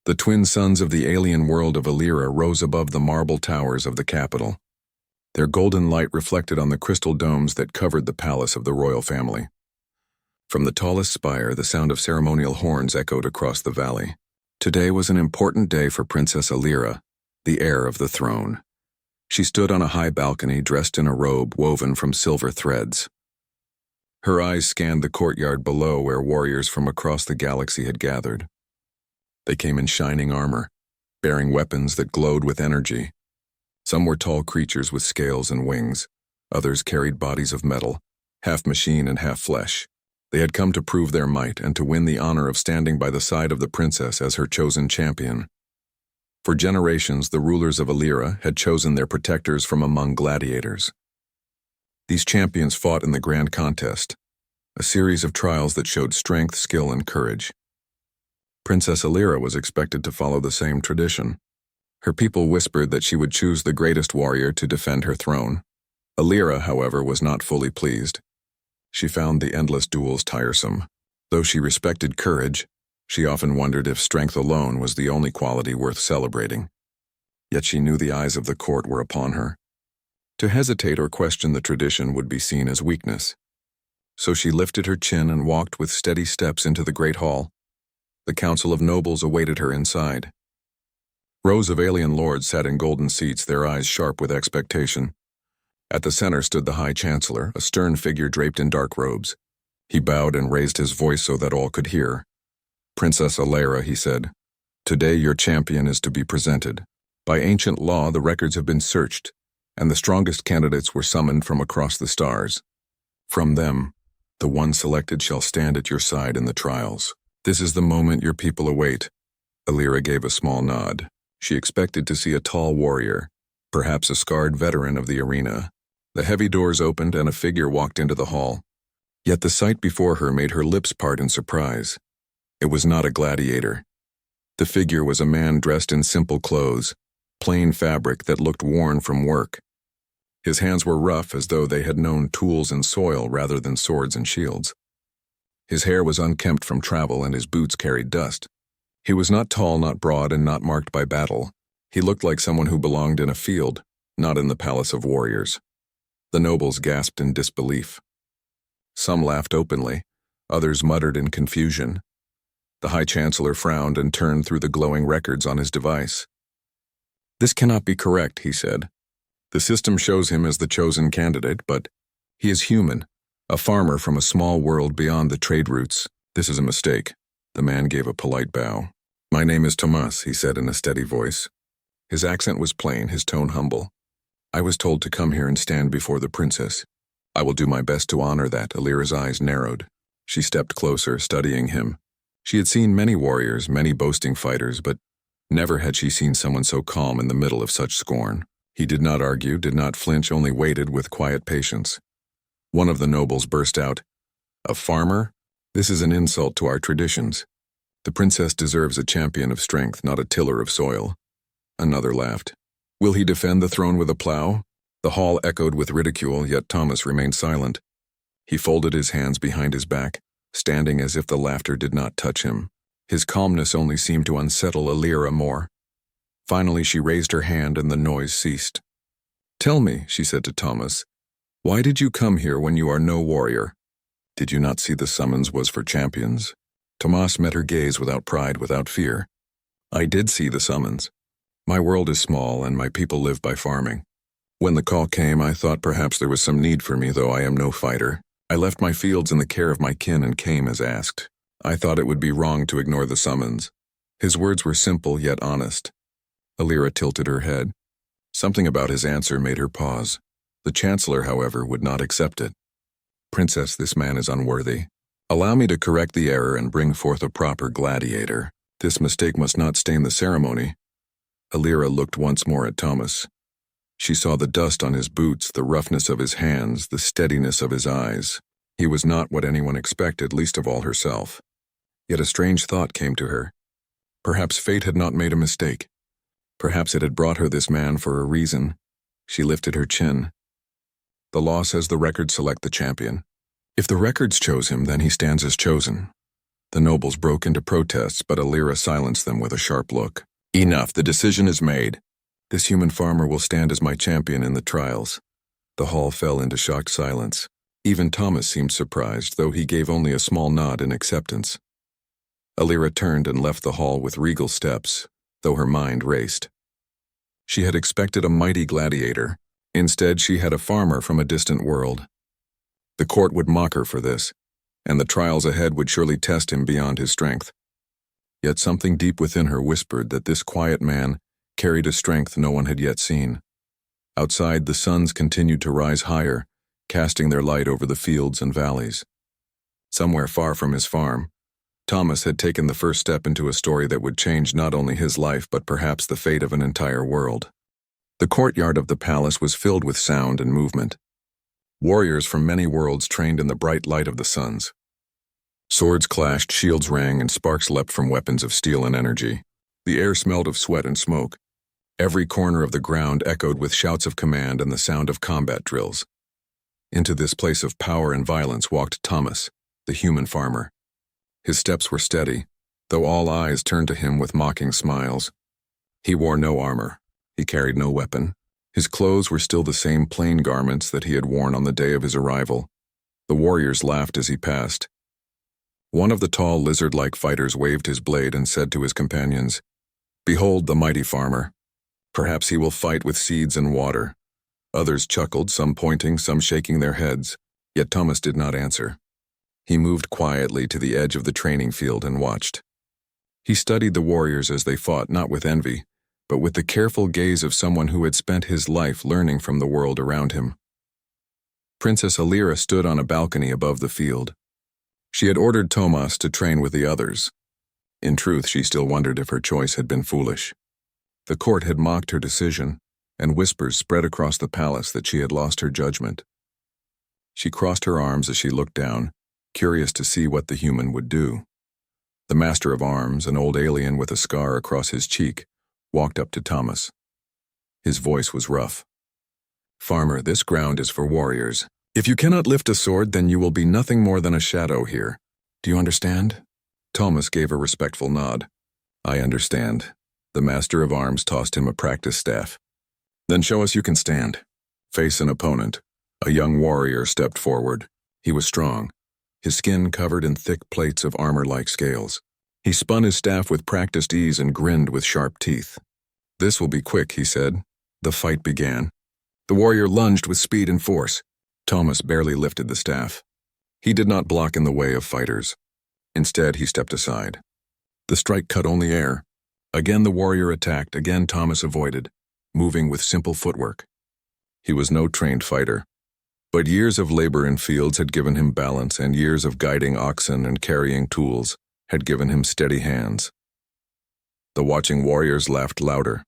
The twin suns of the alien world of Illyra rose above the marble towers of the capital. Their golden light reflected on the crystal domes that covered the palace of the royal family. From the tallest spire, the sound of ceremonial horns echoed across the valley. Today was an important day for Princess Illyra, the heir of the throne. She stood on a high balcony dressed in a robe woven from silver threads. Her eyes scanned the courtyard below where warriors from across the galaxy had gathered. They came in shining armor, bearing weapons that glowed with energy. Some were tall creatures with scales and wings. Others carried bodies of metal, half machine and half flesh. They had come to prove their might and to win the honor of standing by the side of the princess as her chosen champion. For generations, the rulers of Illyra had chosen their protectors from among gladiators. These champions fought in the grand contest, a series of trials that showed strength, skill, and courage. Princess Illyra was expected to follow the same tradition. Her people whispered that she would choose the greatest warrior to defend her throne. Illyra, however, was not fully pleased. She found the endless duels tiresome. Though she respected courage, she often wondered if strength alone was the only quality worth celebrating. Yet she knew the eyes of the court were upon her. To hesitate or question the tradition would be seen as weakness. So she lifted her chin and walked with steady steps into the great hall. The council of nobles awaited her inside. Rows of alien lords sat in golden seats, their eyes sharp with expectation. At the center stood the High Chancellor, a stern figure draped in dark robes. He bowed and raised his voice so that all could hear. "Princess Illyra," he said, "today your champion is to be presented. By ancient law, the records have been searched, and the strongest candidates were summoned from across the stars. From them, the one selected shall stand at your side in the trials. This is the moment your people await." Illyra gave a small nod. She expected to see a tall warrior, perhaps a scarred veteran of the arena. The heavy doors opened and a figure walked into the hall. Yet the sight before her made her lips part in surprise. It was not a gladiator. The figure was a man dressed in simple clothes, plain fabric that looked worn from work. His hands were rough, as though they had known tools and soil rather than swords and shields. His hair was unkempt from travel and his boots carried dust. He was not tall, not broad, and not marked by battle. He looked like someone who belonged in a field, not in the palace of warriors. The nobles gasped in disbelief. Some laughed openly, others muttered in confusion. The High Chancellor frowned and turned through the glowing records on his device. "This cannot be correct," he said. "The system shows him as the chosen candidate, but he is human. A farmer from a small world beyond the trade routes. This is a mistake." The man gave a polite bow. "My name is Tomas," he said in a steady voice. His accent was plain, his tone humble. "I was told to come here and stand before the princess. I will do my best to honor that." Illyra's eyes narrowed. She stepped closer, studying him. She had seen many warriors, many boasting fighters, but never had she seen someone so calm in the middle of such scorn. He did not argue, did not flinch, only waited with quiet patience. One of the nobles burst out, "A farmer? This is an insult to our traditions. The princess deserves a champion of strength, not a tiller of soil." Another laughed. "Will he defend the throne with a plow?" The hall echoed with ridicule, yet Thomas remained silent. He folded his hands behind his back, standing as if the laughter did not touch him. His calmness only seemed to unsettle Illyra more. Finally she raised her hand and the noise ceased. "Tell me," she said to Thomas, "why did you come here when you are no warrior? Did you not see the summons was for champions?" Tomas met her gaze without pride, without fear. "I did see the summons. My world is small and my people live by farming. When the call came, I thought perhaps there was some need for me, though I am no fighter. I left my fields in the care of my kin and came as asked. I thought it would be wrong to ignore the summons." His words were simple yet honest. Illyra tilted her head. Something about his answer made her pause. The Chancellor, however, would not accept it. "Princess, this man is unworthy. Allow me to correct the error and bring forth a proper gladiator. This mistake must not stain the ceremony." Illyra looked once more at Thomas. She saw the dust on his boots, the roughness of his hands, the steadiness of his eyes. He was not what anyone expected, least of all herself. Yet a strange thought came to her. Perhaps fate had not made a mistake. Perhaps it had brought her this man for a reason. She lifted her chin. "The law says the records select the champion. If the records chose him, then he stands as chosen. The nobles broke into protests, but Alira silenced them with a sharp look. Enough, the decision is made. This human farmer will stand as my champion in the trials. The hall fell into shocked silence. Even Thomas seemed surprised, though he gave only a small nod in acceptance. Alira turned and left the hall with regal steps, though her mind raced. She had expected a mighty gladiator. Instead, she had a farmer from a distant world. The court would mock her for this, and the trials ahead would surely test him beyond his strength. Yet something deep within her whispered that this quiet man carried a strength no one had yet seen. Outside, the suns continued to rise higher, casting their light over the fields and valleys. Somewhere far from his farm, Thomas had taken the first step into a story that would change not only his life but perhaps the fate of an entire world. The courtyard of the palace was filled with sound and movement. Warriors from many worlds trained in the bright light of the suns. Swords clashed, shields rang, and sparks leapt from weapons of steel and energy. The air smelled of sweat and smoke. Every corner of the ground echoed with shouts of command and the sound of combat drills. Into this place of power and violence walked Thomas, the human farmer. His steps were steady, though all eyes turned to him with mocking smiles. He wore no armor. He carried no weapon. His clothes were still the same plain garments that he had worn on the day of his arrival. The warriors laughed as he passed. One of the tall lizard-like fighters waved his blade and said to his companions, "Behold the mighty farmer. Perhaps he will fight with seeds and water." Others chuckled, some pointing, some shaking their heads, yet Thomas did not answer. He moved quietly to the edge of the training field and watched. He studied the warriors as they fought, not with envy, but with the careful gaze of someone who had spent his life learning from the world around him. Princess Alira stood on a balcony above the field. She had ordered Thomas to train with the others. In truth, she still wondered if her choice had been foolish. The court had mocked her decision, and whispers spread across the palace that she had lost her judgment. She crossed her arms as she looked down, curious to see what the human would do. The master of arms, an old alien with a scar across his cheek, walked up to Thomas. His voice was rough. "Farmer, this ground is for warriors. If you cannot lift a sword, then you will be nothing more than a shadow here. Do you understand?" Thomas gave a respectful nod. "I understand." The master of arms tossed him a practice staff. "Then show us you can stand. Face an opponent." A young warrior stepped forward. He was strong, his skin covered in thick plates of armor-like scales. He spun his staff with practiced ease and grinned with sharp teeth. "This will be quick," he said. The fight began. The warrior lunged with speed and force. Thomas barely lifted the staff. He did not block in the way of fighters. Instead, he stepped aside. The strike cut only air. Again the warrior attacked, again Thomas avoided, moving with simple footwork. He was no trained fighter, but years of labor in fields had given him balance, and years of guiding oxen and carrying tools had given him steady hands. The watching warriors laughed louder.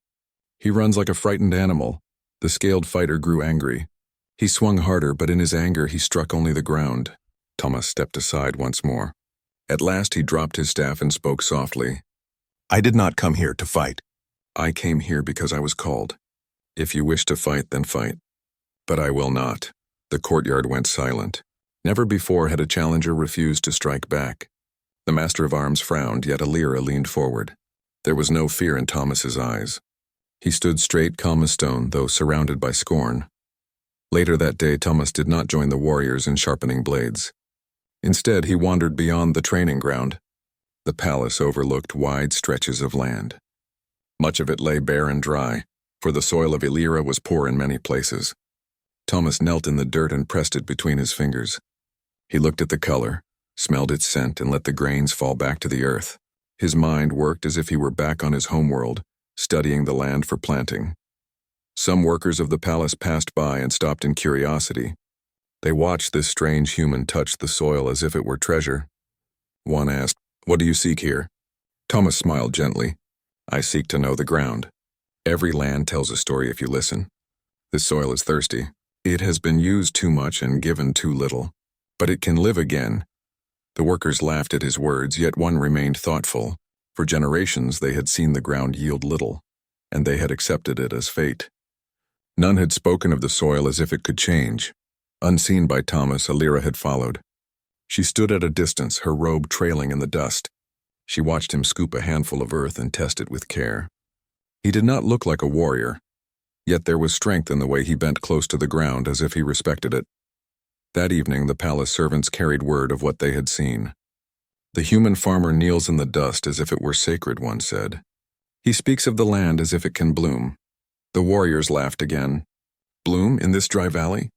"He runs like a frightened animal." The scaled fighter grew angry. He swung harder, but in his anger he struck only the ground. Thomas stepped aside once more. At last he dropped his staff and spoke softly. "I did not come here to fight. I came here because I was called. If you wish to fight, then fight. But I will not." The courtyard went silent. Never before had a challenger refused to strike back. The master of arms frowned, yet Alira leaned forward. There was no fear in Thomas's eyes. He stood straight, calm as stone, though surrounded by scorn. Later that day, Thomas did not join the warriors in sharpening blades. Instead, he wandered beyond the training ground. The palace overlooked wide stretches of land. Much of it lay bare and dry, for the soil of Alira was poor in many places. Thomas knelt in the dirt and pressed it between his fingers. He looked at the color, smelled its scent, and let the grains fall back to the earth. His mind worked as if he were back on his homeworld, studying the land for planting. Some workers of the palace passed by and stopped in curiosity. They watched this strange human touch the soil as if it were treasure. One asked, "What do you seek here?" Thomas smiled gently. "I seek to know the ground. Every land tells a story if you listen. This soil is thirsty. It has been used too much and given too little. But it can live again." The workers laughed at his words, yet one remained thoughtful. For generations they had seen the ground yield little, and they had accepted it as fate. None had spoken of the soil as if it could change. Unseen by Thomas, Alira had followed. She stood at a distance, her robe trailing in the dust. She watched him scoop a handful of earth and test it with care. He did not look like a warrior, yet there was strength in the way he bent close to the ground as if he respected it. That evening, the palace servants carried word of what they had seen. "The human farmer kneels in the dust as if it were sacred," one said. "He speaks of the land as if it can bloom." The warriors laughed again. "Bloom in this dry valley?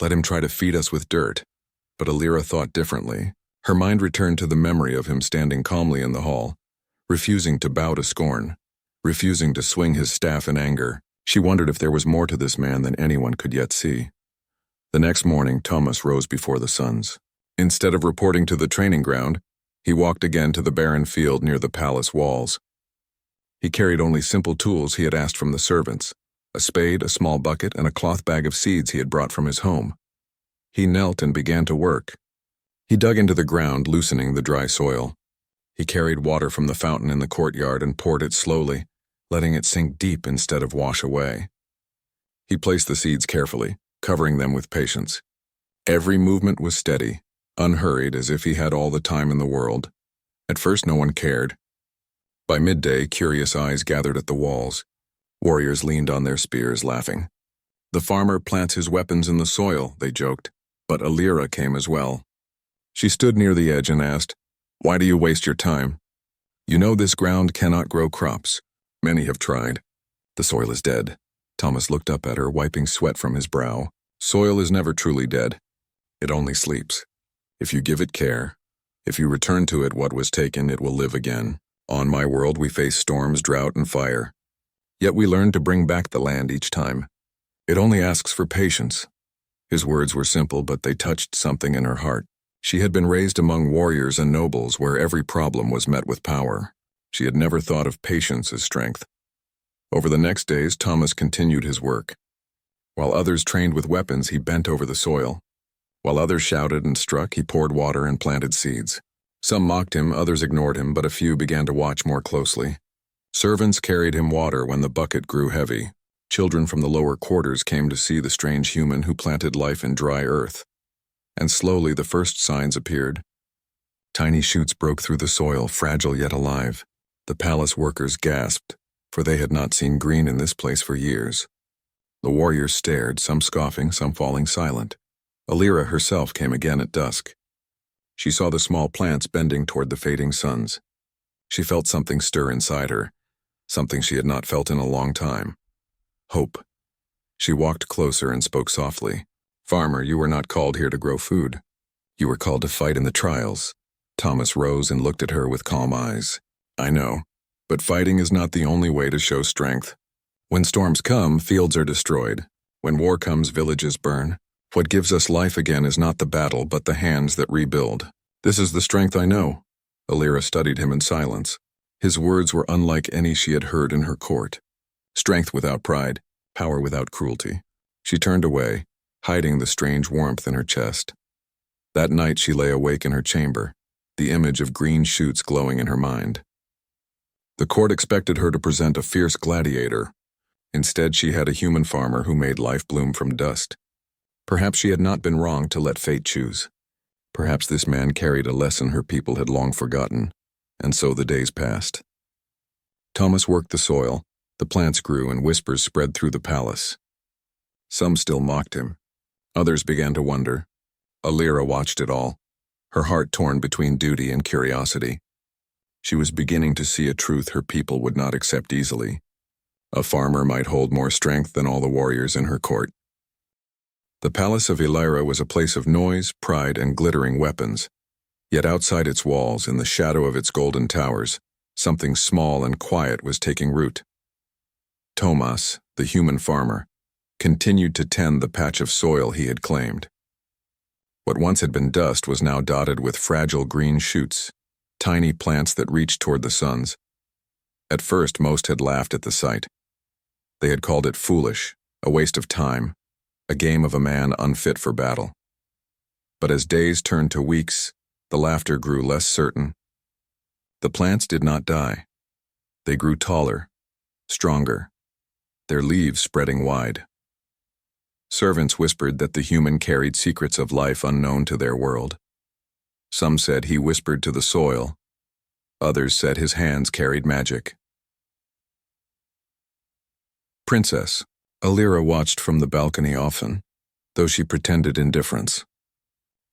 Let him try to feed us with dirt." But Alira thought differently. Her mind returned to the memory of him standing calmly in the hall, refusing to bow to scorn, refusing to swing his staff in anger. She wondered if there was more to this man than anyone could yet see. The next morning, Thomas rose before the suns. Instead of reporting to the training ground, he walked again to the barren field near the palace walls. He carried only simple tools he had asked from the servants: a spade, a small bucket, and a cloth bag of seeds he had brought from his home. He knelt and began to work. He dug into the ground, loosening the dry soil. He carried water from the fountain in the courtyard and poured it slowly, letting it sink deep instead of wash away. He placed the seeds carefully, covering them with patience. Every movement was steady, unhurried, as if he had all the time in the world. At first no one cared. By midday, curious eyes gathered at the walls. Warriors leaned on their spears, laughing. "The farmer plants his weapons in the soil," they joked. But Alira came as well. She stood near the edge and asked, "Why do you waste your time? You know this ground cannot grow crops. Many have tried. The soil is dead." Thomas looked up at her, wiping sweat from his brow. "Soil is never truly dead. It only sleeps. If you give it care, if you return to it what was taken, it will live again. On my world we face storms, drought, and fire. Yet we learn to bring back the land each time. It only asks for patience." His words were simple, but they touched something in her heart. She had been raised among warriors and nobles where every problem was met with power. She had never thought of patience as strength. Over the next days, Thomas continued his work. While others trained with weapons, he bent over the soil. While others shouted and struck, he poured water and planted seeds. Some mocked him, others ignored him, but a few began to watch more closely. Servants carried him water when the bucket grew heavy. Children from the lower quarters came to see the strange human who planted life in dry earth. And slowly the first signs appeared. Tiny shoots broke through the soil, fragile yet alive. The palace workers gasped, for they had not seen green in this place for years. The warriors stared, some scoffing, some falling silent. Alira herself came again at dusk. She saw the small plants bending toward the fading suns. She felt something stir inside her, something she had not felt in a long time. Hope. She walked closer and spoke softly. "Farmer, you were not called here to grow food. You were called to fight in the trials." Thomas rose and looked at her with calm eyes. "I know, but fighting is not the only way to show strength. When storms come, fields are destroyed. When war comes, villages burn. What gives us life again is not the battle, but the hands that rebuild. This is the strength I know." Alira studied him in silence. His words were unlike any she had heard in her court. Strength without pride, power without cruelty. She turned away, hiding the strange warmth in her chest. That night she lay awake in her chamber, the image of green shoots glowing in her mind. The court expected her to present a fierce gladiator. Instead, she had a human farmer who made life bloom from dust. Perhaps she had not been wrong to let fate choose. Perhaps this man carried a lesson her people had long forgotten, and so the days passed. Thomas worked the soil. The plants grew and whispers spread through the palace. Some still mocked him. Others began to wonder. Alira watched it all, her heart torn between duty and curiosity. She was beginning to see a truth her people would not accept easily. A farmer might hold more strength than all the warriors in her court. The palace of Elira was a place of noise, pride, and glittering weapons. Yet outside its walls, in the shadow of its golden towers, something small and quiet was taking root. Thomas, the human farmer, continued to tend the patch of soil he had claimed. What once had been dust was now dotted with fragile green shoots, tiny plants that reached toward the suns. At first, most had laughed at the sight. They had called it foolish, a waste of time, a game of a man unfit for battle. But as days turned to weeks, the laughter grew less certain. The plants did not die. They grew taller, stronger, their leaves spreading wide. Servants whispered that the human carried secrets of life unknown to their world. Some said he whispered to the soil. Others said his hands carried magic. Princess. Alira watched from the balcony often, though she pretended indifference.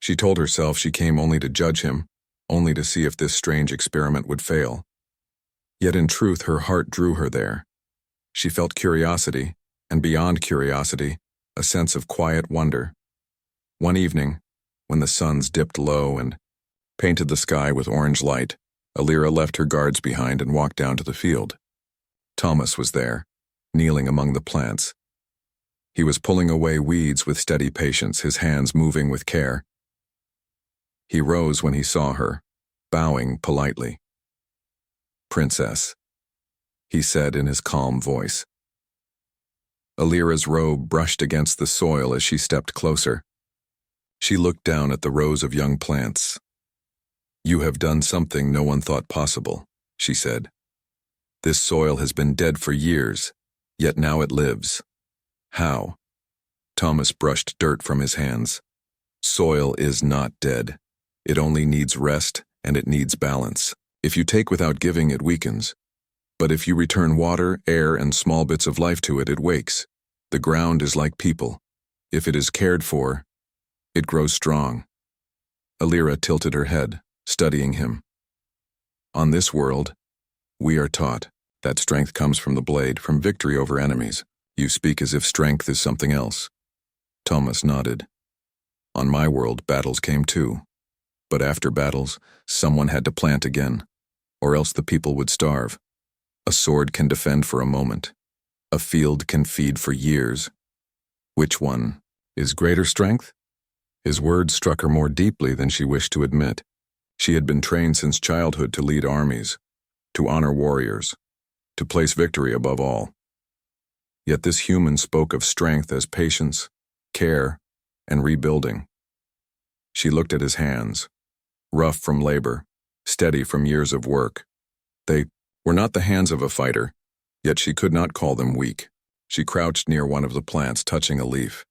She told herself she came only to judge him, only to see if this strange experiment would fail. Yet in truth her heart drew her there. She felt curiosity, and beyond curiosity, a sense of quiet wonder. One evening, when the suns dipped low and painted the sky with orange light, Alira left her guards behind and walked down to the field. Thomas was there, kneeling among the plants. He was pulling away weeds with steady patience, his hands moving with care. He rose when he saw her, bowing politely. "Princess," he said in his calm voice. Alira's robe brushed against the soil as she stepped closer. She looked down at the rows of young plants. "You have done something no one thought possible," she said. "This soil has been dead for years, yet now it lives." "How?" Thomas brushed dirt from his hands. "Soil is not dead. It only needs rest, and it needs balance. If you take without giving, it weakens. But if you return water, air, and small bits of life to it, it wakes. The ground is like people. If it is cared for, it grows strong." Alira tilted her head, studying him. "On this world, we are taught that strength comes from the blade, from victory over enemies. You speak as if strength is something else." Thomas nodded. "On my world, battles came too. But after battles, someone had to plant again, or else the people would starve. A sword can defend for a moment. A field can feed for years. Which one is greater strength?" His words struck her more deeply than she wished to admit. She had been trained since childhood to lead armies, to honor warriors, to place victory above all. Yet this human spoke of strength as patience, care, and rebuilding. She looked at his hands, rough from labor, steady from years of work. They were not the hands of a fighter, yet she could not call them weak. She crouched near one of the plants, touching a leaf.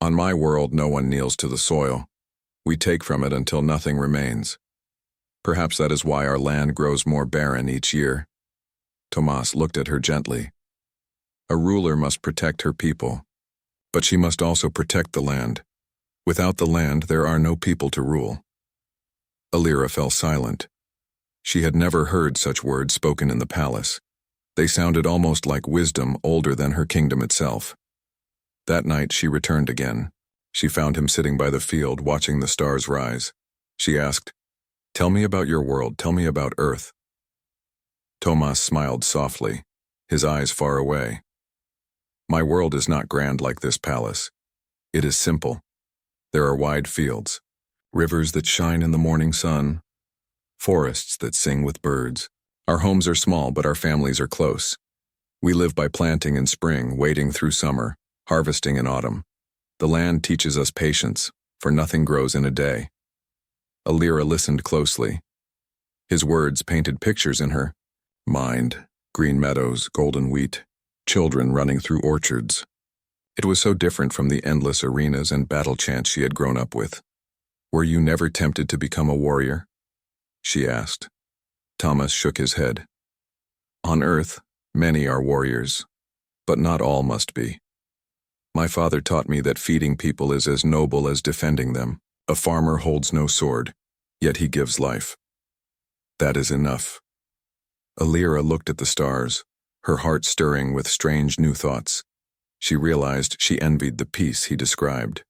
"On my world, no one kneels to the soil. We take from it until nothing remains. Perhaps that is why our land grows more barren each year." Tomas looked at her gently. A ruler must protect her people, but she must also protect the land. Without the land, there are no people to rule. Alira fell silent. She had never heard such words spoken in the palace. They sounded almost like wisdom older than her kingdom itself. That night she returned again. She found him sitting by the field, watching the stars rise. She asked, "Tell me about your world, tell me about Earth." Tomas smiled softly, his eyes far away. "My world is not grand like this palace. It is simple. There are wide fields, rivers that shine in the morning sun, forests that sing with birds. Our homes are small, but our families are close. We live by planting in spring, waiting through summer, harvesting in autumn. The land teaches us patience, for nothing grows in a day." Alira listened closely. His words painted pictures in her mind: green meadows, golden wheat, children running through orchards. It was so different from the endless arenas and battle chants she had grown up with. "Were you never tempted to become a warrior?" she asked. Thomas shook his head. "On Earth, many are warriors, but not all must be. My father taught me that feeding people is as noble as defending them. A farmer holds no sword, yet he gives life. That is enough." Alira looked at the stars, her heart stirring with strange new thoughts. She realized she envied the peace he described.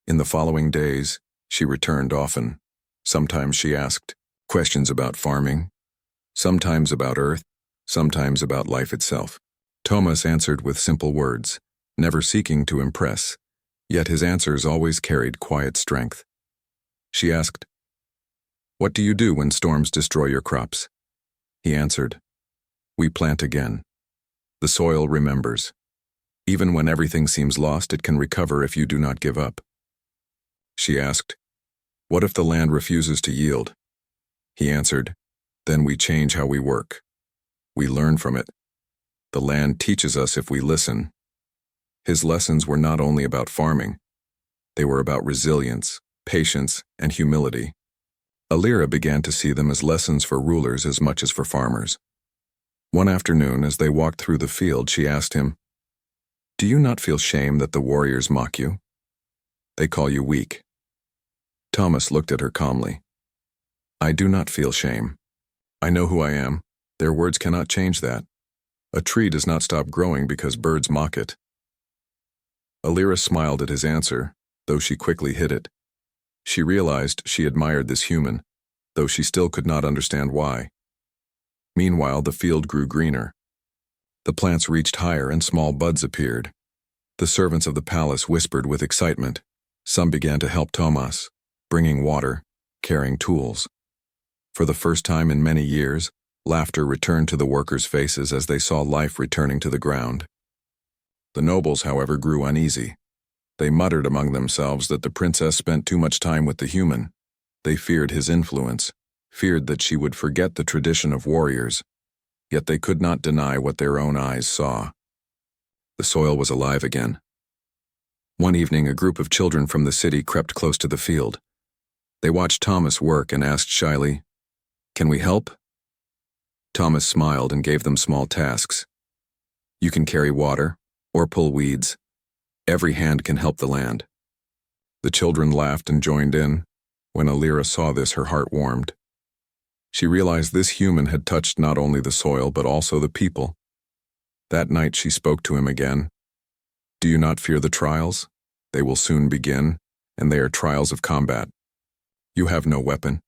In the following days, she returned often. Sometimes she asked questions about farming, sometimes about Earth, sometimes about life itself. Thomas answered with simple words, never seeking to impress, yet his answers always carried quiet strength. She asked, "What do you do when storms destroy your crops?" He answered, "We plant again. The soil remembers. Even when everything seems lost, it can recover if you do not give up." She asked, "What if the land refuses to yield?" He answered, "Then we change how we work. We learn from it. The land teaches us if we listen." His lessons were not only about farming. They were about resilience, patience, and humility. Alira began to see them as lessons for rulers as much as for farmers. One afternoon, as they walked through the field, she asked him, "Do you not feel shame that the warriors mock you? They call you weak." Thomas looked at her calmly. "I do not feel shame. I know who I am. Their words cannot change that. A tree does not stop growing because birds mock it." Alira smiled at his answer, though she quickly hid it. She realized she admired this human, though she still could not understand why. Meanwhile, the field grew greener. The plants reached higher and small buds appeared. The servants of the palace whispered with excitement. Some began to help Thomas, bringing water, carrying tools. For the first time in many years, laughter returned to the workers' faces as they saw life returning to the ground. The nobles, however, grew uneasy. They muttered among themselves that the princess spent too much time with the human. They feared his influence, feared that she would forget the tradition of warriors. Yet they could not deny what their own eyes saw. The soil was alive again. One evening, a group of children from the city crept close to the field. They watched Thomas work and asked shyly, "Can we help?" Thomas smiled and gave them small tasks. "You can carry water or pull weeds. Every hand can help the land." The children laughed and joined in. When Alira saw this, her heart warmed. She realized this human had touched not only the soil but also the people. That night she spoke to him again. "Do you not fear the trials? They will soon begin, and they are trials of combat. You have no weapon."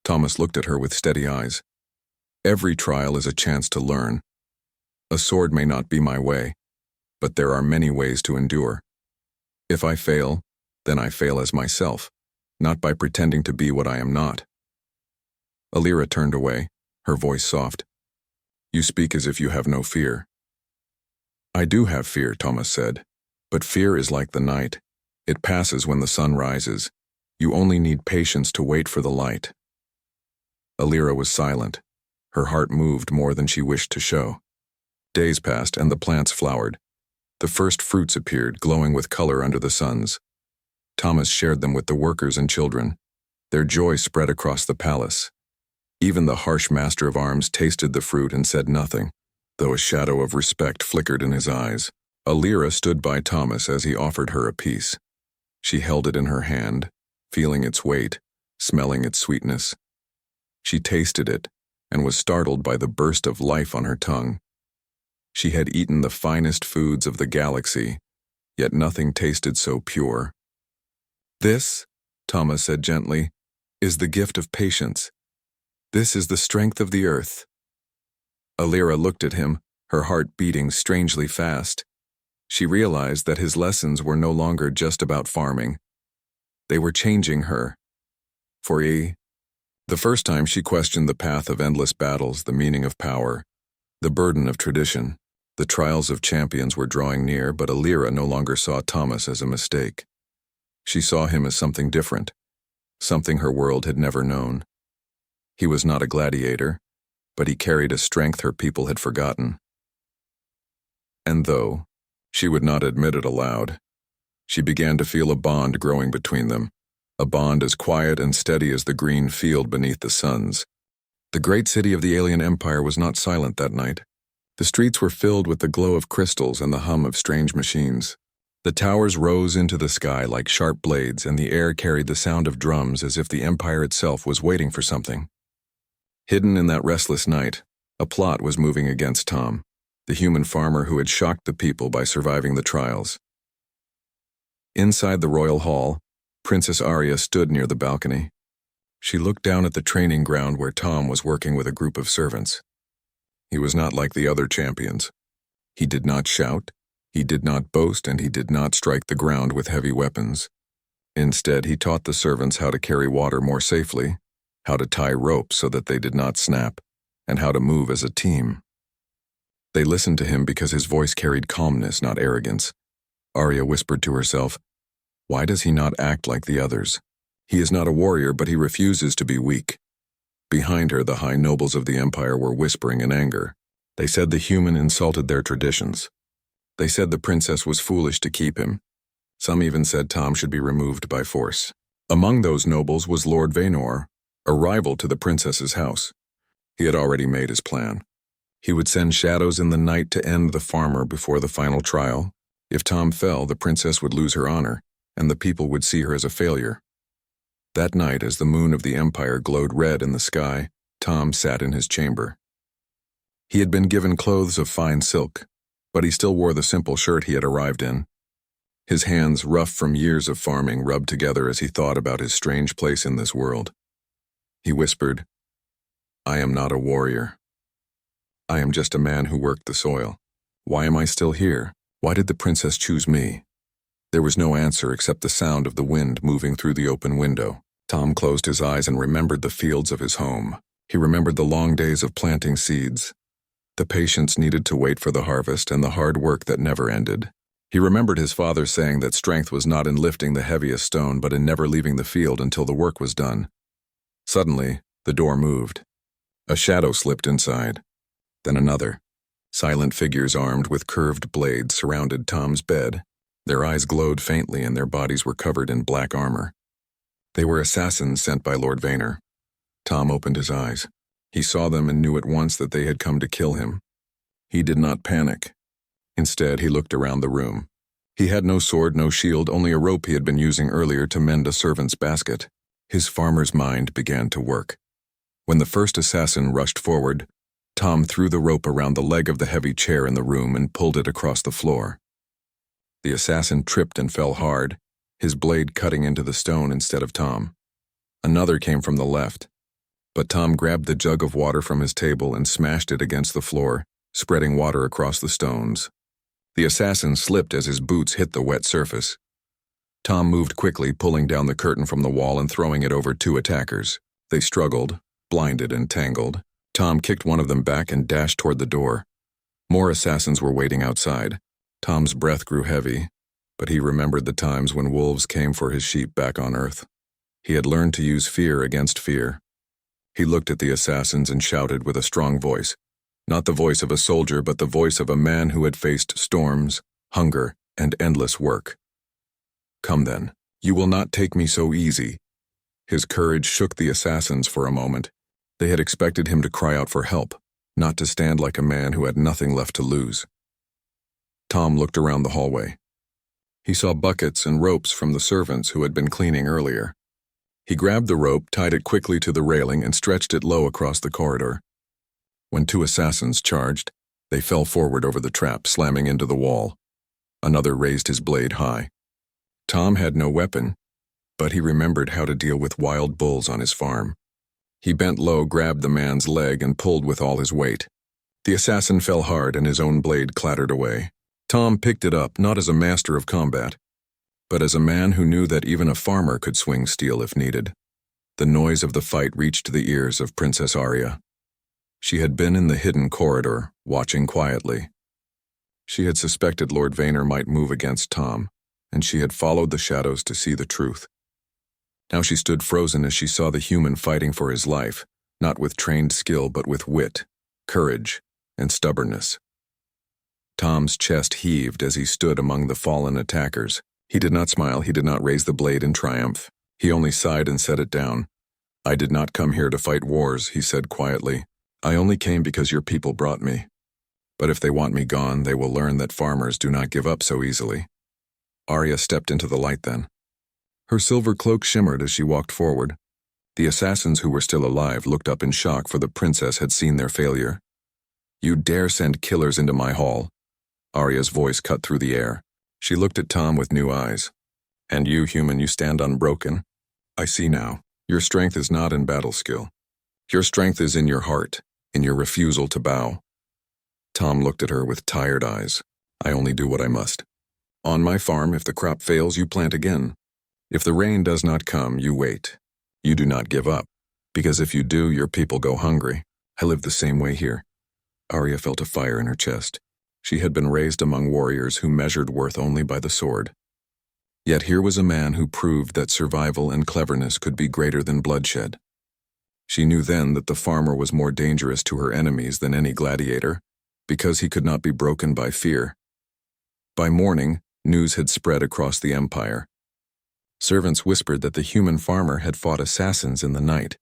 Thomas looked at her with steady eyes. "Every trial is a chance to learn. A sword may not be my way, but there are many ways to endure. If I fail, then I fail as myself, not by pretending to be what I am not." Alira turned away, her voice soft. "You speak as if you have no fear." "I do have fear," Thomas said, "but fear is like the night. It passes when the sun rises. You only need patience to wait for the light." Alira was silent. Her heart moved more than she wished to show. Days passed and the plants flowered. The first fruits appeared, glowing with color under the suns. Thomas shared them with the workers and children. Their joy spread across the palace. Even the harsh master of arms tasted the fruit and said nothing, though a shadow of respect flickered in his eyes. Alira stood by Thomas as he offered her a piece. She held it in her hand, feeling its weight, smelling its sweetness. She tasted it and was startled by the burst of life on her tongue. She had eaten the finest foods of the galaxy, yet nothing tasted so pure. "This," Thomas said gently, "is the gift of patience. This is the strength of the earth." Alira looked at him, her heart beating strangely fast. She realized that his lessons were no longer just about farming. They were changing her. The first time she questioned the path of endless battles, the meaning of power, the burden of tradition. The trials of champions were drawing near, but Alira no longer saw Thomas as a mistake. She saw him as something different, something her world had never known. He was not a gladiator, but he carried a strength her people had forgotten. And though she would not admit it aloud, she began to feel a bond growing between them, a bond as quiet and steady as the green field beneath the suns. The great city of the alien empire was not silent that night. The streets were filled with the glow of crystals and the hum of strange machines. The towers rose into the sky like sharp blades, and the air carried the sound of drums as if the empire itself was waiting for something. Hidden in that restless night, a plot was moving against Tom, the human farmer who had shocked the people by surviving the trials. Inside the royal hall, Princess Arya stood near the balcony. She looked down at the training ground where Tom was working with a group of servants. He was not like the other champions. He did not shout, he did not boast, and he did not strike the ground with heavy weapons. Instead, he taught the servants how to carry water more safely, how to tie ropes so that they did not snap, and how to move as a team. They listened to him because his voice carried calmness, not arrogance. Arya whispered to herself, "Why does he not act like the others? He is not a warrior, but he refuses to be weak." Behind her, the high nobles of the empire were whispering in anger. They said the human insulted their traditions. They said the princess was foolish to keep him. Some even said Tom should be removed by force. Among those nobles was Lord Vaynor, a rival to the princess's house. He had already made his plan. He would send shadows in the night to end the farmer before the final trial. If Tom fell, the princess would lose her honor, and the people would see her as a failure. That night, as the moon of the empire glowed red in the sky, Tom sat in his chamber. He had been given clothes of fine silk, but he still wore the simple shirt he had arrived in. His hands, rough from years of farming, rubbed together as he thought about his strange place in this world. He whispered, "I am not a warrior. I am just a man who worked the soil. Why am I still here? Why did the princess choose me?" There was no answer except the sound of the wind moving through the open window. Tom closed his eyes and remembered the fields of his home. He remembered the long days of planting seeds, the patience needed to wait for the harvest, and the hard work that never ended. He remembered his father saying that strength was not in lifting the heaviest stone, but in never leaving the field until the work was done. Suddenly, the door moved. A shadow slipped inside. Then another. Silent figures armed with curved blades surrounded Tom's bed. Their eyes glowed faintly and their bodies were covered in black armor. They were assassins sent by Lord Vaynor. Tom opened his eyes. He saw them and knew at once that they had come to kill him. He did not panic. Instead, he looked around the room. He had no sword, no shield, only a rope he had been using earlier to mend a servant's basket. His farmer's mind began to work. When the first assassin rushed forward, Tom threw the rope around the leg of the heavy chair in the room and pulled it across the floor. The assassin tripped and fell hard, his blade cutting into the stone instead of Tom. Another came from the left, but Tom grabbed the jug of water from his table and smashed it against the floor, spreading water across the stones. The assassin slipped as his boots hit the wet surface. Tom moved quickly, pulling down the curtain from the wall and throwing it over two attackers. They struggled, blinded and tangled. Tom kicked one of them back and dashed toward the door. More assassins were waiting outside. Tom's breath grew heavy, but he remembered the times when wolves came for his sheep back on Earth. He had learned to use fear against fear. He looked at the assassins and shouted with a strong voice, not the voice of a soldier, but the voice of a man who had faced storms, hunger, and endless work. "Come then, you will not take me so easy." His courage shook the assassins for a moment. They had expected him to cry out for help, not to stand like a man who had nothing left to lose. Tom looked around the hallway. He saw buckets and ropes from the servants who had been cleaning earlier. He grabbed the rope, tied it quickly to the railing, and stretched it low across the corridor. When two assassins charged, they fell forward over the trap, slamming into the wall. Another raised his blade high. Tom had no weapon, but he remembered how to deal with wild bulls on his farm. He bent low, grabbed the man's leg, and pulled with all his weight. The assassin fell hard, and his own blade clattered away. Tom picked it up, not as a master of combat, but as a man who knew that even a farmer could swing steel if needed. The noise of the fight reached the ears of Princess Arya. She had been in the hidden corridor, watching quietly. She had suspected Lord Vaynor might move against Tom, and she had followed the shadows to see the truth. Now she stood frozen as she saw the human fighting for his life, not with trained skill but with wit, courage, and stubbornness. Tom's chest heaved as he stood among the fallen attackers. He did not smile, he did not raise the blade in triumph. He only sighed and set it down. "I did not come here to fight wars," he said quietly. "I only came because your people brought me. But if they want me gone, they will learn that farmers do not give up so easily." Arya stepped into the light then. Her silver cloak shimmered as she walked forward. The assassins who were still alive looked up in shock, for the princess had seen their failure. "You dare send killers into my hall?" Arya's voice cut through the air. She looked at Tom with new eyes. "And you, human, you stand unbroken. I see now. Your strength is not in battle skill. Your strength is in your heart, in your refusal to bow." Tom looked at her with tired eyes. "I only do what I must. On my farm, if the crop fails, you plant again. If the rain does not come, you wait. You do not give up, because if you do, your people go hungry. I live the same way here." Arya felt a fire in her chest. She had been raised among warriors who measured worth only by the sword. Yet here was a man who proved that survival and cleverness could be greater than bloodshed. She knew then that the farmer was more dangerous to her enemies than any gladiator, because he could not be broken by fear. By morning, news had spread across the empire. Servants whispered that the human farmer had fought assassins in the night.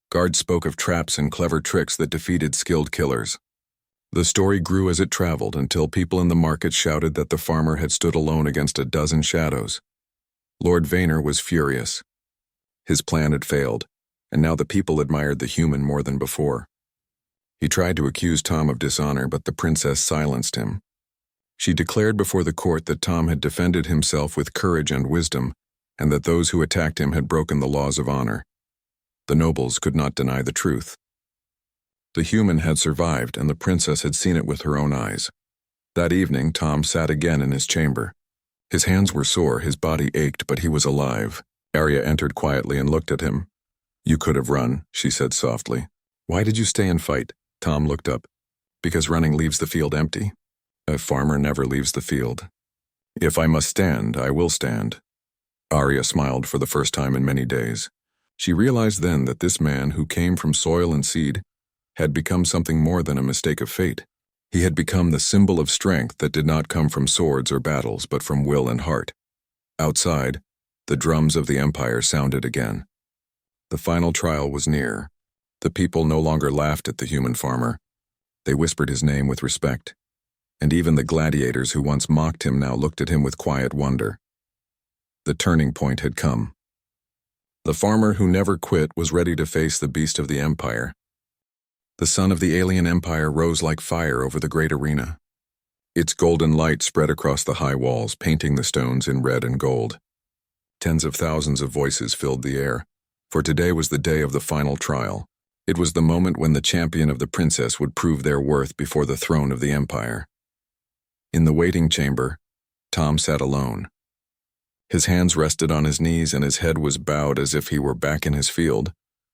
Guards spoke of traps and clever tricks that defeated skilled killers. The story grew as it traveled until people in the market shouted that the farmer had stood alone against a dozen shadows. Lord Vaynor was furious. His plan had failed, and now the people admired the human more than before. He tried to accuse Tom of dishonor, but the princess silenced him. She declared before the court that Tom had defended himself with courage and wisdom, and that those who attacked him had broken the laws of honor. The nobles could not deny the truth. The human had survived, and the princess had seen it with her own eyes. That evening, Tom sat again in his chamber. His hands were sore, his body ached, but he was alive. Arya entered quietly and looked at him. "You could have run," she said softly. "Why did you stay and fight?" Tom looked up. "Because running leaves the field empty. A farmer never leaves the field. If I must stand, I will stand." Arya smiled for the first time in many days. She realized then that this man, who came from soil and seed, had become something more than a mistake of fate. He had become the symbol of strength that did not come from swords or battles, but from will and heart. Outside, the drums of the Empire sounded again. The final trial was near. The people no longer laughed at the human farmer. They whispered his name with respect. And even the gladiators who once mocked him now looked at him with quiet wonder. The turning point had come. The farmer who never quit was ready to face the beast of the Empire. The sun of the alien empire rose like fire over the great arena. Its golden light spread across the high walls, painting the stones in red and gold. Tens of thousands of voices filled the air, for today was the day of the final trial. It was the moment when the champion of the princess would prove their worth before the throne of the empire. In the waiting chamber, Tom sat alone. His hands rested on his knees and his head was bowed as if he were back in his field,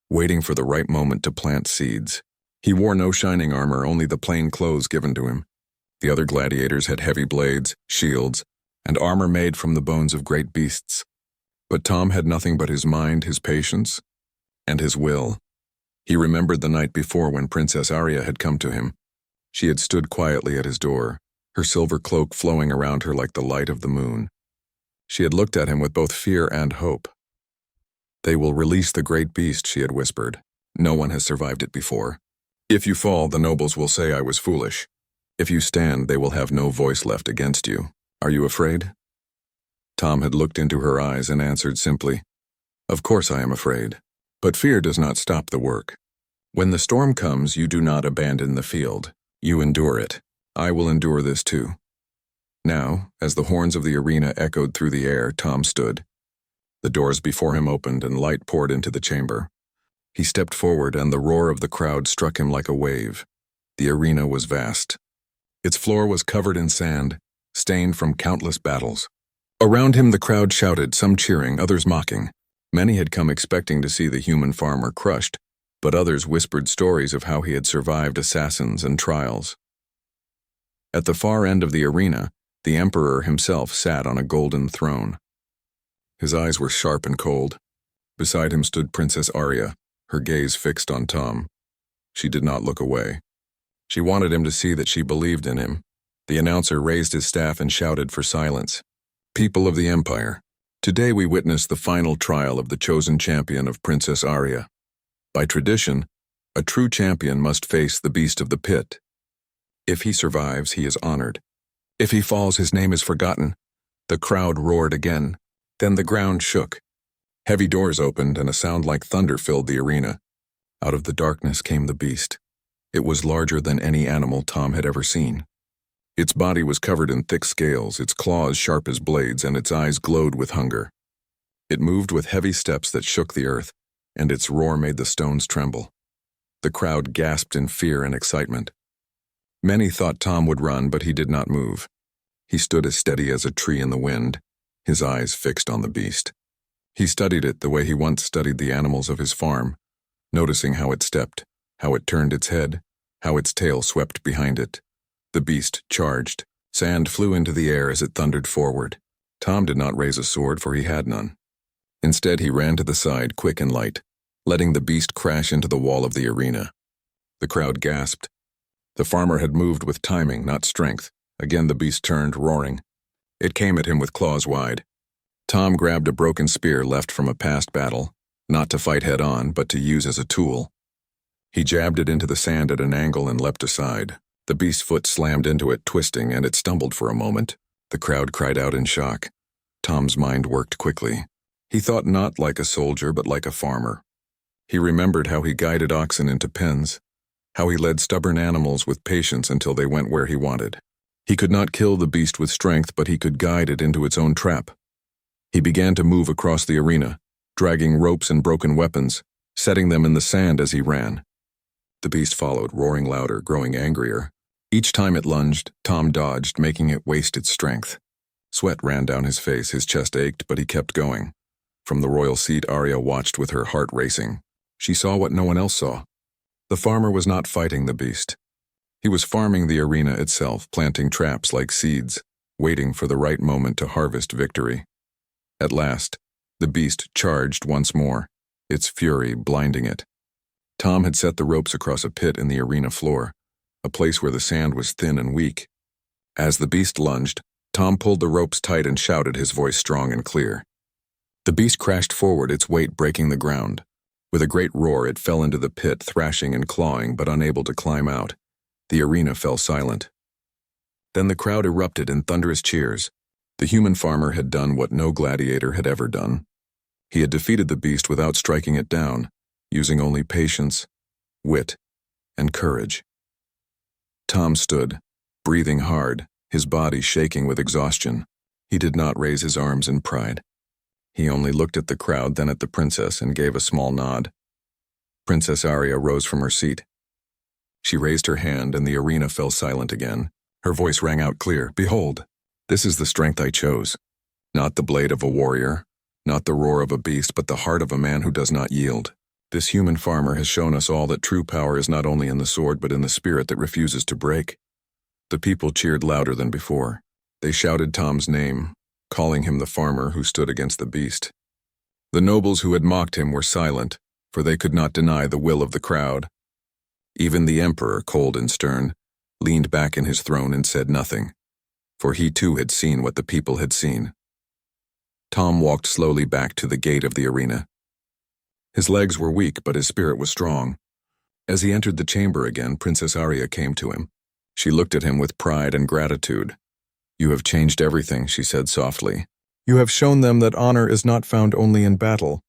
waiting for the right moment to plant seeds. He wore no shining armor, only the plain clothes given to him. The other gladiators had heavy blades, shields, and armor made from the bones of great beasts. But Tom had nothing but his mind, his patience, and his will. He remembered the night before when Princess Arya had come to him. She had stood quietly at his door, her silver cloak flowing around her like the light of the moon. She had looked at him with both fear and hope. "They will release the great beast," she had whispered. "No one has survived it before. If you fall, the nobles will say I was foolish. If you stand, they will have no voice left against you. Are you afraid?" Tom had looked into her eyes and answered simply, "Of course I am afraid. But fear does not stop the work. When the storm comes, you do not abandon the field. You endure it. I will endure this too." Now, as the horns of the arena echoed through the air, Tom stood. The doors before him opened and light poured into the chamber. He stepped forward and the roar of the crowd struck him like a wave. The arena was vast. Its floor was covered in sand, stained from countless battles. Around him the crowd shouted, some cheering, others mocking. Many had come expecting to see the human farmer crushed, but others whispered stories of how he had survived assassins and trials. At the far end of the arena, the emperor himself sat on a golden throne. His eyes were sharp and cold. Beside him stood Princess Arya, her gaze fixed on Tom. She did not look away. She wanted him to see that she believed in him. The announcer raised his staff and shouted for silence. "People of the Empire, today we witness the final trial of the chosen champion of Princess Arya. By tradition, a true champion must face the beast of the pit. If he survives, he is honored. If he falls, his name is forgotten." The crowd roared again. Then the ground shook. Heavy doors opened and a sound like thunder filled the arena. Out of the darkness came the beast. It was larger than any animal Tom had ever seen. Its body was covered in thick scales, its claws sharp as blades, and its eyes glowed with hunger. It moved with heavy steps that shook the earth, and its roar made the stones tremble. The crowd gasped in fear and excitement. Many thought Tom would run, but he did not move. He stood as steady as a tree in the wind, his eyes fixed on the beast. He studied it the way he once studied the animals of his farm, noticing how it stepped, how it turned its head, how its tail swept behind it. The beast charged. Sand flew into the air as it thundered forward. Tom did not raise a sword, for he had none. Instead, he ran to the side, quick and light, letting the beast crash into the wall of the arena. The crowd gasped. The farmer had moved with timing, not strength. Again the beast turned, roaring. It came at him with claws wide. Tom grabbed a broken spear left from a past battle, not to fight head-on, but to use as a tool. He jabbed it into the sand at an angle and leapt aside. The beast's foot slammed into it, twisting, and it stumbled for a moment. The crowd cried out in shock. Tom's mind worked quickly. He thought not like a soldier, but like a farmer. He remembered how he guided oxen into pens, how he led stubborn animals with patience until they went where he wanted. He could not kill the beast with strength, but he could guide it into its own trap. He began to move across the arena, dragging ropes and broken weapons, setting them in the sand as he ran. The beast followed, roaring louder, growing angrier. Each time it lunged, Tom dodged, making it waste its strength. Sweat ran down his face, his chest ached, but he kept going. From the royal seat, Arya watched with her heart racing. She saw what no one else saw. The farmer was not fighting the beast. He was farming the arena itself, planting traps like seeds, waiting for the right moment to harvest victory. At last, the beast charged once more, its fury blinding it. Tom had set the ropes across a pit in the arena floor, a place where the sand was thin and weak. As the beast lunged, Tom pulled the ropes tight and shouted, his voice strong and clear. The beast crashed forward, its weight breaking the ground. With a great roar, it fell into the pit, thrashing and clawing, but unable to climb out. The arena fell silent. Then the crowd erupted in thunderous cheers. The human farmer had done what no gladiator had ever done. He had defeated the beast without striking it down, using only patience, wit, and courage. Tom stood, breathing hard, his body shaking with exhaustion. He did not raise his arms in pride. He only looked at the crowd, then at the princess, and gave a small nod. Princess Arya rose from her seat. She raised her hand, and the arena fell silent again. Her voice rang out clear, "Behold, this is the strength I chose. Not the blade of a warrior, not the roar of a beast, but the heart of a man who does not yield. This human farmer has shown us all that true power is not only in the sword, but in the spirit that refuses to break." The people cheered louder than before. They shouted Tom's name, calling him the farmer who stood against the beast. The nobles who had mocked him were silent, for they could not deny the will of the crowd. Even the emperor, cold and stern, leaned back in his throne and said nothing, for he too had seen what the people had seen. Tom walked slowly back to the gate of the arena. His legs were weak, but his spirit was strong. As he entered the chamber again, Princess Arya came to him. She looked at him with pride and gratitude. "You have changed everything," she said softly. "You have shown them that honor is not found only in battle.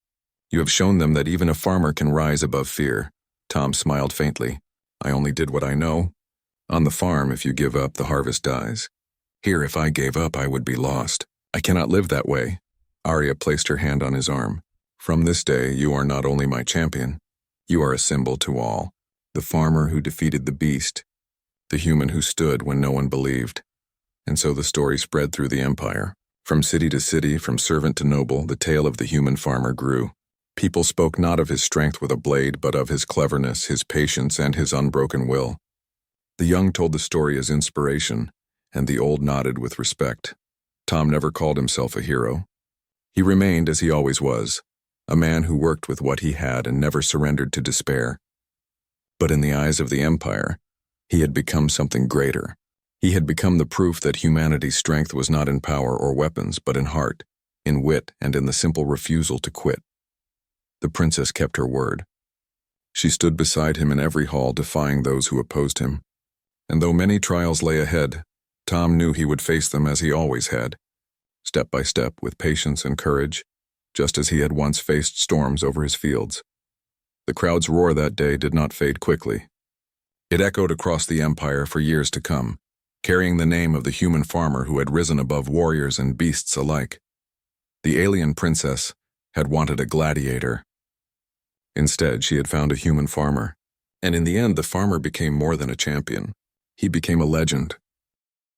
You have shown them that even a farmer can rise above fear." Tom smiled faintly. "I only did what I know. On the farm, if you give up, the harvest dies. Here, if I gave up, I would be lost. I cannot live that way." Arya placed her hand on his arm. "From this day, you are not only my champion. You are a symbol to all. The farmer who defeated the beast. The human who stood when no one believed." And so the story spread through the empire. From city to city, from servant to noble, the tale of the human farmer grew. People spoke not of his strength with a blade, but of his cleverness, his patience, and his unbroken will. The young told the story as inspiration, and the old nodded with respect. Tom never called himself a hero. He remained as he always was, a man who worked with what he had and never surrendered to despair. But in the eyes of the empire, he had become something greater. He had become the proof that humanity's strength was not in power or weapons, but in heart, in wit, and in the simple refusal to quit. The princess kept her word. She stood beside him in every hall, defying those who opposed him. And though many trials lay ahead, Tom knew he would face them as he always had, step by step, with patience and courage, just as he had once faced storms over his fields. The crowd's roar that day did not fade quickly. It echoed across the empire for years to come, carrying the name of the human farmer who had risen above warriors and beasts alike. The alien princess had wanted a gladiator. Instead, she had found a human farmer. And in the end, the farmer became more than a champion. He became a legend,